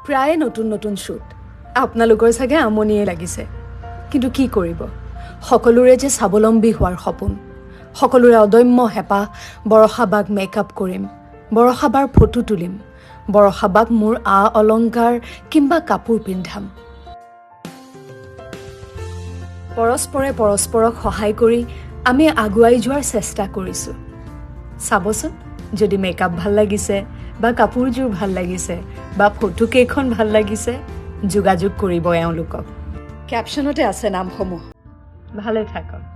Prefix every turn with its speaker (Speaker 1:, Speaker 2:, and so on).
Speaker 1: প্ৰায় নতুন নতুন শ্বুট আপোনালোকৰ চাগে আমনিয়ে লাগিছে কিন্তু কি কৰিব সকলোৰে যে স্বাৱলম্বী হোৱাৰ সপোন সকলোৰে অদম্য হেঁপাহ বৰষাবাক মেকআপ কৰিম বৰষাবাৰ ফটো তুলিম বৰষাবাক মোৰ অলংকাৰ কিংবা কাপোৰ পিন্ধাম পৰস্পৰে পৰস্পৰক সহায় কৰি আমি আগুৱাই যোৱাৰ চেষ্টা কৰিছোঁ চাবচোন যদি মেকআপ ভাল লাগিছে বা কাপোৰযোৰ ভাল লাগিছে বা ফটো কেইখন ভাল লাগিছে যোগাযোগ কৰিব এওঁলোকক কেপশ্যনতে আছে নামসমূহ ভালে থাকক